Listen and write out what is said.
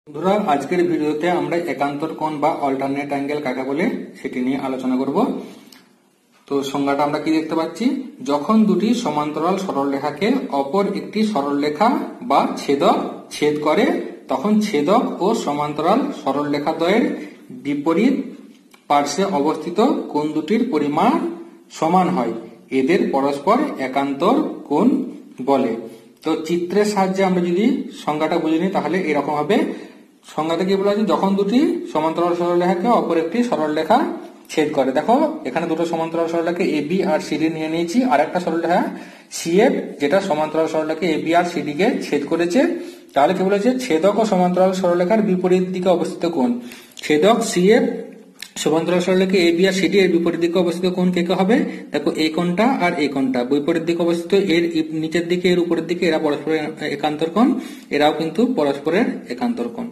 বন্ধুরা, আজকের ভিডিওতে আমরা একান্তর কোণ বা অল্টারনেট অ্যাঙ্গেল কাকে বলে সেটি নিয়ে আলোচনা করব। তো সংজ্ঞাটা আমরা কি দেখতে পাচ্ছি, যখন দুটি সমান্তরাল সরলরেখাকে অপর একটি সরলরেখা বা ছেদক ছেদ করে তখন ছেদক ও সমান্তরাল সরলরেখাদ্বয়ের বিপরীত পার্শ্বে অবস্থিত কোণ দুটির পরিমাণ সমান হয়, এদের পরস্পর একান্তর কোণ বলে। তো চিত্রের সাহায্যে আমরা যদি সংজ্ঞাটা বুঝে নিই তাহলে এরকম হবে। সংজ্ঞাতে কি বলা আছে, যখন দুটি সমান্তরাল সরলরেখাকে অপর একটি সরলরেখা ছেদ করে। দেখো এখানে দুটো সমান্তরাল সরলরেখা এবি আর সিডি নিয়ে নিয়েছি, আর একটা সরলরেখা সিএফ যেটা সমান্তরাল সরলরেখা এবি আর সিডি কে ছেদ করেছে। তাহলে কি বলেছে, ছেদক ও সমান্তরাল সরলরেখার বিপরীত দিকে অবস্থিত কোণ। ছেদক সিএফ সমান্তরাল সরলরেখা এবি আর সিডি এর বিপরীত দিকে অবস্থিত কোণ কে কে হবে? দেখো এই কোণটা আর এই কোণটা বিপরীত দিকে অবস্থিত, এর নিচের দিকে এর উপরের দিকে এরা পরস্পরের একান্তর কোণ, এরাও কিন্তু পরস্পরের একান্তর কোণ।